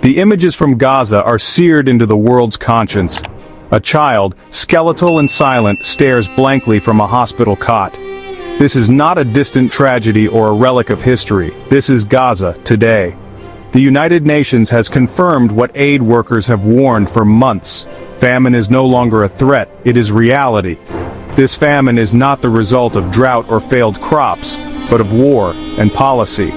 The images from Gaza are seared into the world's conscience. A child, skeletal and silent, stares blankly from a hospital cot. This is not a distant tragedy or a relic of history. This is Gaza today. The United Nations has confirmed what aid workers have warned for months. Famine is no longer a threat, it is reality. This famine is not the result of drought or failed crops, but of war and policy.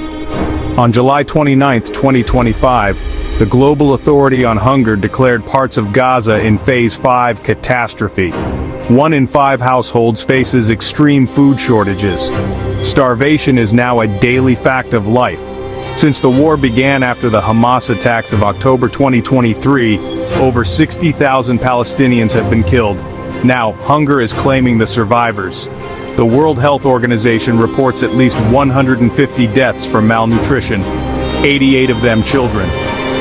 On July 29, 2025, the Global Authority on Hunger declared parts of Gaza in Phase 5 catastrophe. 1 in 5 households faces extreme food shortages. Starvation is now a daily fact of life. Since the war began after the Hamas attacks of October 2023, over 60,000 Palestinians have been killed. Now, hunger is claiming the survivors. The World Health Organization reports at least 150 deaths from malnutrition, 88 of them children.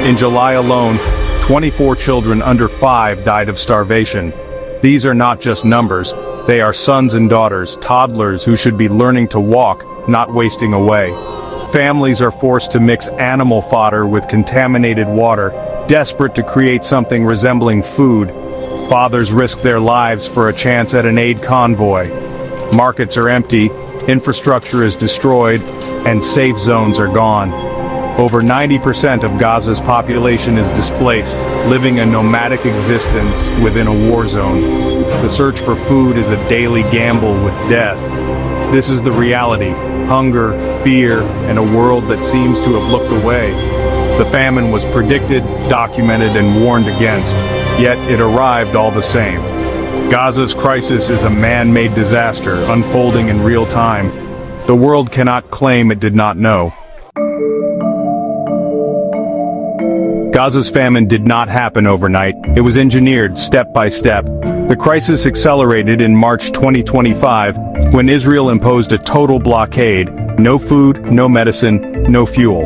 In July alone, 24 children under 5 died of starvation. These are not just numbers, they are sons and daughters, toddlers who should be learning to walk, not wasting away. Families are forced to mix animal fodder with contaminated water, desperate to create something resembling food. Fathers risk their lives for a chance at an aid convoy. Markets are empty, infrastructure is destroyed, and safe zones are gone. Over 90% of Gaza's population is displaced, living a nomadic existence within a war zone. The search for food is a daily gamble with death. This is the reality: hunger, fear, and a world that seems to have looked away. The famine was predicted, documented, and warned against, yet it arrived all the same. Gaza's crisis is a man-made disaster unfolding in real time. The world cannot claim it did not know. Gaza's famine did not happen overnight. It was engineered step by step. The crisis accelerated in March 2025 when Israel imposed a total blockade: no food, no medicine, no fuel.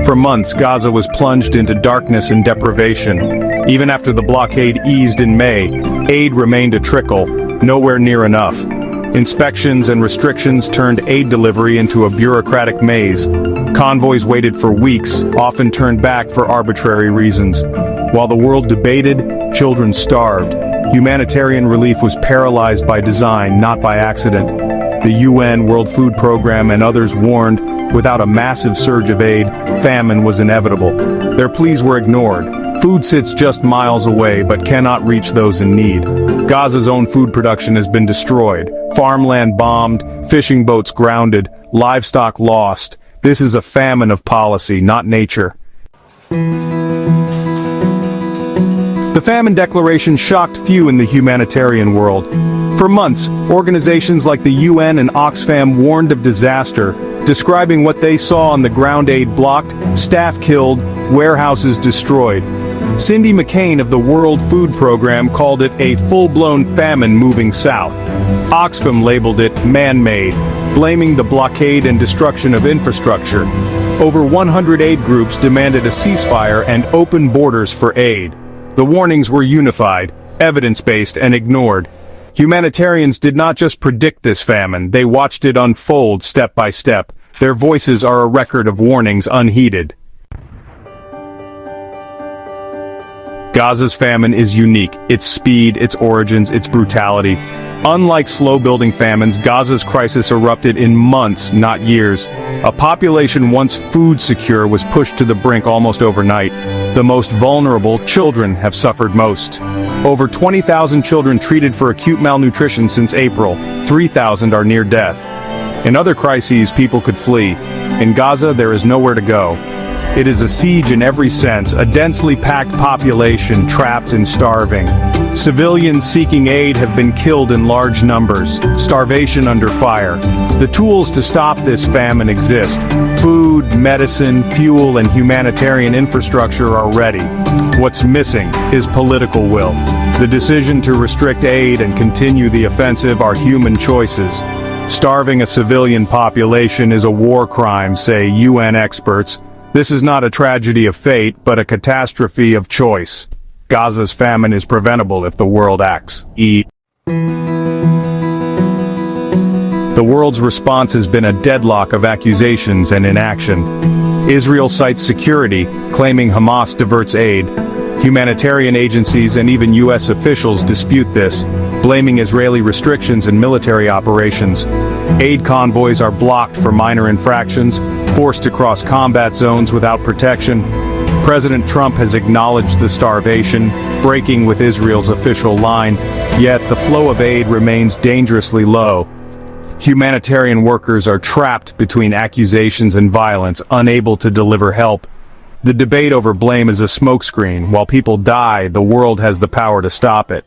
For months, Gaza was plunged into darkness and deprivation. Even after the blockade eased in May, aid remained a trickle, nowhere near enough. Inspections and restrictions turned aid delivery into a bureaucratic maze. Convoys waited for weeks, often turned back for arbitrary reasons. While the world debated, children starved. Humanitarian relief was paralyzed by design, not by accident. The UN, World Food Program, and others warned, without a massive surge of aid, famine was inevitable. Their pleas were ignored. Food sits just miles away but cannot reach those in need. Gaza's own food production has been destroyed, farmland bombed, fishing boats grounded, livestock lost. This is a famine of policy, not nature. The famine declaration shocked few in the humanitarian world. For months, organizations like the UN and Oxfam warned of disaster, describing what they saw on the ground: aid blocked, staff killed, warehouses destroyed. Cindy McCain of the World Food Program called it a full-blown famine moving south. Oxfam labeled it man-made, blaming the blockade and destruction of infrastructure. Over 100 aid groups demanded a ceasefire and open borders for aid. The warnings were unified, evidence-based, and ignored. Humanitarians did not just predict this famine, they watched it unfold step by step. Their voices are a record of warnings unheeded. Gaza's famine is unique: its speed, its origins, its brutality. Unlike slow-building famines, Gaza's crisis erupted in months, not years. A population once food secure was pushed to the brink almost overnight. The most vulnerable, children, have suffered most. Over 20,000 children treated for acute malnutrition since April. 3,000 are near death. In other crises, people could flee. In Gaza, there is nowhere to go. It is a siege in every sense, a densely packed population trapped and starving. Civilians seeking aid have been killed in large numbers, starvation under fire. The tools to stop this famine exist. Food, medicine, fuel, and humanitarian infrastructure are ready. What's missing is political will. The decision to restrict aid and continue the offensive are human choices. Starving a civilian population is a war crime, say UN experts. This is not a tragedy of fate, but a catastrophe of choice. Gaza's famine is preventable if the world acts. The world's response has been a deadlock of accusations and inaction. Israel cites security, claiming Hamas diverts aid. Humanitarian agencies and even U.S. officials dispute this, blaming Israeli restrictions and military operations. Aid convoys are blocked for minor infractions, forced to cross combat zones without protection. President Trump has acknowledged the starvation, breaking with Israel's official line, yet the flow of aid remains dangerously low. Humanitarian workers are trapped between accusations and violence, unable to deliver help. The debate over blame is a smokescreen. While people die, the world has the power to stop it.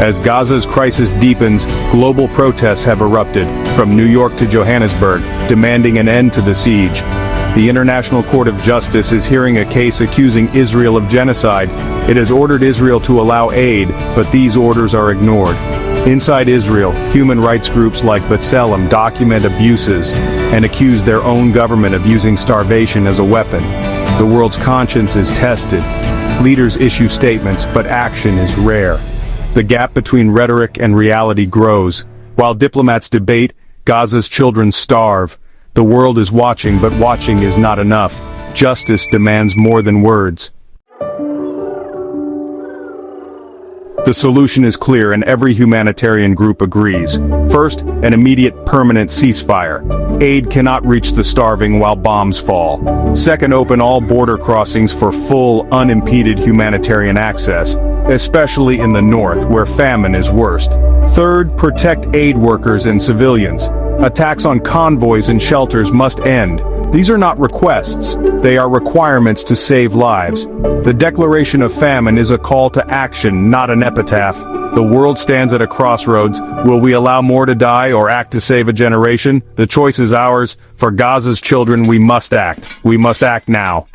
As Gaza's crisis deepens, global protests have erupted, from New York to Johannesburg, demanding an end to the siege. The International Court of Justice is hearing a case accusing Israel of genocide. It has ordered Israel to allow aid, but these orders are ignored. Inside Israel, human rights groups like B'Tselem document abuses and accuse their own government of using starvation as a weapon. The world's conscience is tested. Leaders issue statements, but action is rare. The gap between rhetoric and reality grows. While diplomats debate, Gaza's children starve. The world is watching, but watching is not enough. Justice demands more than words. The solution is clear and every humanitarian group agrees. First, an immediate permanent ceasefire. Aid cannot reach the starving while bombs fall. Second, open all border crossings for full, unimpeded humanitarian access, especially in the north, where famine is worst. Third, protect aid workers and civilians. Attacks on convoys and shelters must end. These are not requests, they are requirements to save lives. The declaration of famine is a call to action, not an epitaph. The world stands at a crossroads. Will we allow more to die or act to save a generation? The choice is ours. For Gaza's children, we must act. We must act now.